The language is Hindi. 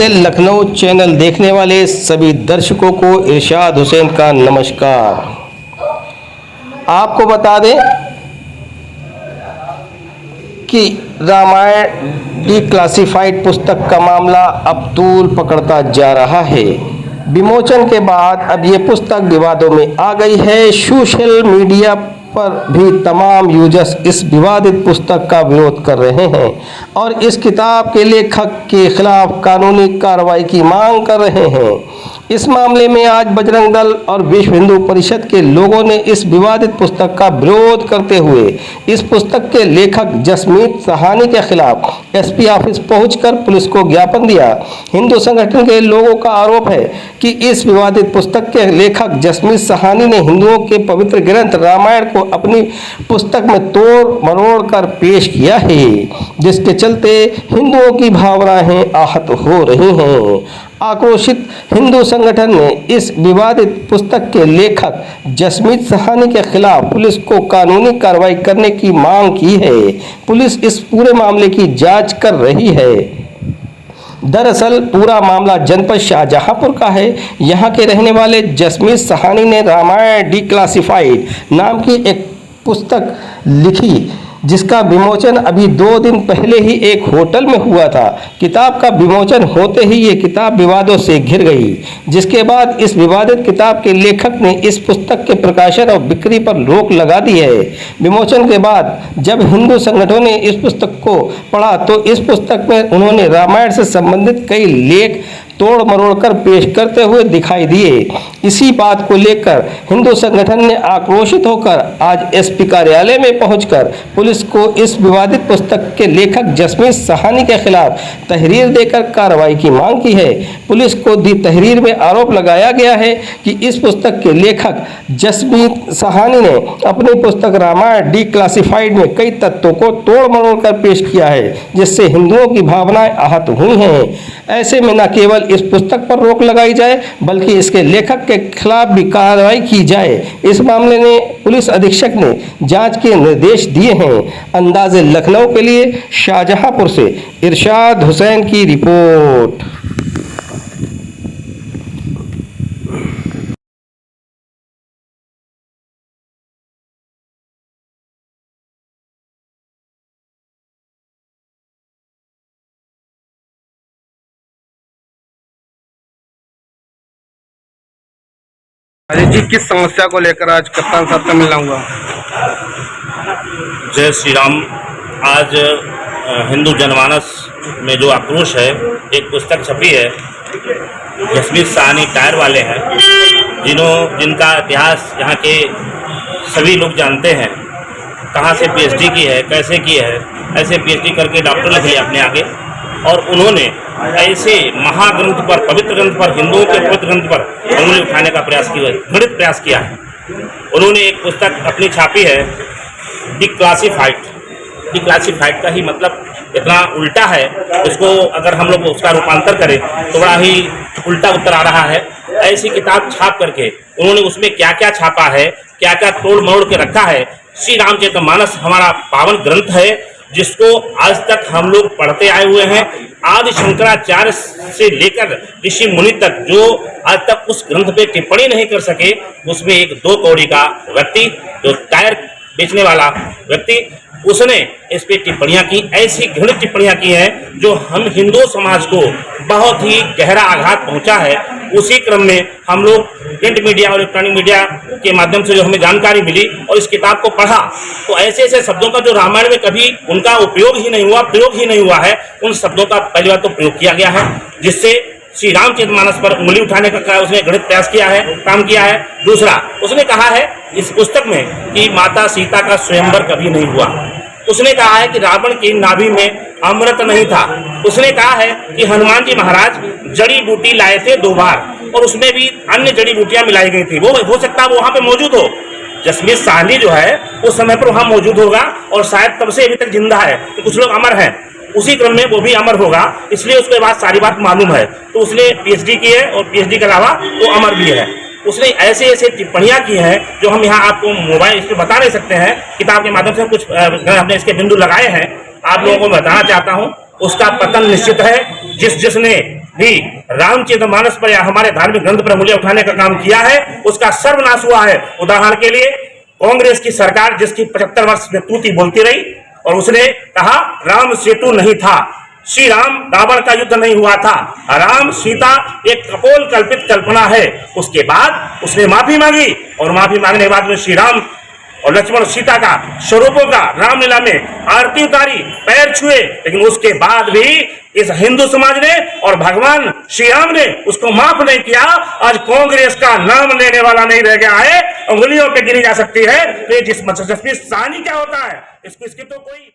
लखनऊ चैनल देखने वाले सभी दर्शकों को इरशाद हुसैन का नमस्कार। आपको बता दें कि रामायण डिक्लासिफाइड पुस्तक का मामला अब तूल पकड़ता जा रहा है। विमोचन के बाद अब ये पुस्तक विवादों में आ गई है। सोशल मीडिया पर भी तमाम यूजर्स इस विवादित पुस्तक का विरोध कर रहे हैं और इस किताब के लेखक के खिलाफ कानूनी कार्रवाई की मांग कर रहे हैं। इस मामले में आज बजरंग दल और विश्व हिंदू परिषद के लोगों ने इस विवादित पुस्तक का विरोध करते हुए इस पुस्तक के लेखक जसमीत सहानी के खिलाफ एसपी ऑफिस पहुंचकर पुलिस को ज्ञापन दिया। हिंदू संगठन के लोगों का आरोप है कि इस विवादित पुस्तक के लेखक जसमीत सहानी ने हिंदुओं के पवित्र ग्रंथ रामायण को अपनी पुस्तक में तोड़ मरोड़ कर पेश किया है, जिसके चलते हिंदुओं की भावनाएं आहत हो रही हैं। आक्रोशित हिंदू संगठन ने इस विवादित पुस्तक के लेखक जसमीत सहानी के खिलाफ पुलिस को कानूनी कार्रवाई करने की मांग की है। पुलिस इस पूरे मामले की जांच कर रही है। दरअसल पूरा मामला जनपद शाहजहांपुर का है। यहाँ के रहने वाले जसमीत सहानी ने रामायण डिक्लासिफाइड नाम की एक पुस्तक लिखी, जिसका विमोचन अभी 2 दिन पहले ही एक होटल में हुआ था। किताब का विमोचन होते ही ये किताब विवादों से घिर गई, जिसके बाद इस विवादित किताब के लेखक ने इस पुस्तक के प्रकाशन और बिक्री पर रोक लगा दी है। विमोचन के बाद जब हिंदू संगठनों ने इस पुस्तक को पढ़ा तो इस पुस्तक में उन्होंने रामायण से संबंधित कई लेख तोड़ मरोड़ कर पेश करते हुए दिखाई दिए। इसी बात को लेकर हिंदू संगठन ने आक्रोशित होकर आज एसपी कार्यालय में पहुंचकर पुलिस को इस विवादित पुस्तक के लेखक जसमीत सहानी के खिलाफ तहरीर देकर कार्रवाई की मांग की है। पुलिस को दी तहरीर में आरोप लगाया गया है कि इस पुस्तक के लेखक जसमीत सहानी ने अपनी पुस्तक रामायण डिक्लासिफाइड में कई तत्वों को तोड़ मरोड़ कर पेश किया है, जिससे हिंदुओं की भावनाएं आहत हुई हैं। ऐसे में न केवल इस पुस्तक पर रोक लगाई जाए बल्कि इसके लेखक के खिलाफ भी कार्रवाई की जाए। इस मामले में पुलिस अधीक्षक ने जांच के निर्देश दिए हैं। अंदाज़े लखनऊ के लिए शाहजहांपुर से इरशाद हुसैन की रिपोर्ट। अरे जी, किस समस्या को लेकर आज कप्तान साहब से मिलना हुआ? जय श्री राम। आज हिंदू जनमानस में जो आक्रोश है, एक पुस्तक छपी है, जसमीत सहानी टायर वाले हैं, जिनका इतिहास यहाँ के सभी लोग जानते हैं। कहाँ से पीएचडी की है, कैसे की है, ऐसे पीएचडी करके डॉक्टर लिख लिया अपने आगे, और उन्होंने ऐसे महाग्रंथ पर, पवित्र ग्रंथ पर, हिंदुओं के पवित्र ग्रंथ पर उंगली उठाने का प्रयास किया, घृणित प्रयास किया है। उन्होंने एक पुस्तक अपनी छापी है डिक्लासिफाइड। डिक्लासिफाइड का ही मतलब इतना उल्टा है, उसको अगर हम लोग उसका रूपांतर करें तो बड़ा ही उल्टा उत्तर आ रहा है। ऐसी किताब छाप करके उन्होंने उसमें क्या क्या छापा है, क्या क्या तोड़ मरोड़ के रखा है। श्री रामचरितमानस हमारा पावन ग्रंथ है, जिसको आज तक हम लोग पढ़ते आए हुए हैं। आदि शंकराचार्य से लेकर ऋषि मुनि तक जो आज तक उस ग्रंथ पे टिप्पणी नहीं कर सके, उसमें एक 2 कौड़ी का व्यक्ति, जो टायर बेचने वाला व्यक्ति, उसने इस पे टिप्पणियां की, ऐसी घृणित टिप्पणियां की हैं जो हम हिंदू समाज को बहुत ही गहरा आघात पहुंचा है। उसी क्रम में हम लोग प्रिंट मीडिया और इलेक्ट्रॉनिक मीडिया के माध्यम से जो हमें जानकारी मिली और इस किताब को पढ़ा, तो ऐसे ऐसे शब्दों का जो रामायण में कभी उनका उपयोग ही नहीं हुआ, प्रयोग ही नहीं हुआ है, उन शब्दों का पहली बार तो प्रयोग किया गया है, जिससे श्री रामचरितमानस पर उंगली उठाने का उसने घृणित प्रयास किया है, काम किया है। दूसरा, उसने कहा है इस पुस्तक में कि माता सीता का स्वयंवर कभी नहीं हुआ। उसने कहा है कि रावण की नाभि में अमृत नहीं था। उसने कहा है कि हनुमान जी महाराज जड़ी बूटी लाए थे 2 बार, और उसमें भी अन्य जड़ी बूटियां मिलाई गई थी। वो हो सकता है वो वहां पे मौजूद हो। जसमीत सहानी जो है उस समय पर वहां मौजूद होगा और शायद तब से अभी तक जिंदा है, तो कुछ लोग अमर हैं, उसी क्रम में वो भी अमर होगा, इसलिए उसके बाद सारी बात मालूम है। तो उसने पीएचडी की है और पीएचडी के अलावा वो अमर भी है। उसने ऐसे ऐसे टिप्पणियां की हैं जो हम यहाँ आपको मोबाइल इस पर बता नहीं सकते हैं। किताब के माध्यम से कुछ हमने इसके बिंदु लगाए हैं, आप लोगों को बताना चाहता हूँ। उसका पतन निश्चित है। जिसने भी रामचरितमानस पर या हमारे धार्मिक ग्रंथ पर उंगलियां उठाने का काम किया है, उसका सर्वनाश हुआ है। उदाहरण के लिए कांग्रेस की सरकार जिसकी 75 वर्ष में तूती बोलती रही और उसने कहा राम सेतु नहीं था, श्री राम रावण का युद्ध नहीं हुआ था, राम सीता एक कपोल कल्पित कल्पना है। उसके बाद उसने माफी मांगी और माफी मांगने के बाद में श्री राम और लक्ष्मण सीता का स्वरूपों का रामलीला में आरती उतारी, पैर छुए, लेकिन उसके बाद भी इस हिंदू समाज ने और भगवान श्री राम ने उसको माफ नहीं किया। आज कांग्रेस का नाम लेने वाला नहीं रह गया है, उंगलियों पे गिनी जा सकती है। तो जिस जसवीर साहनी क्या होता है इसकी तो कोई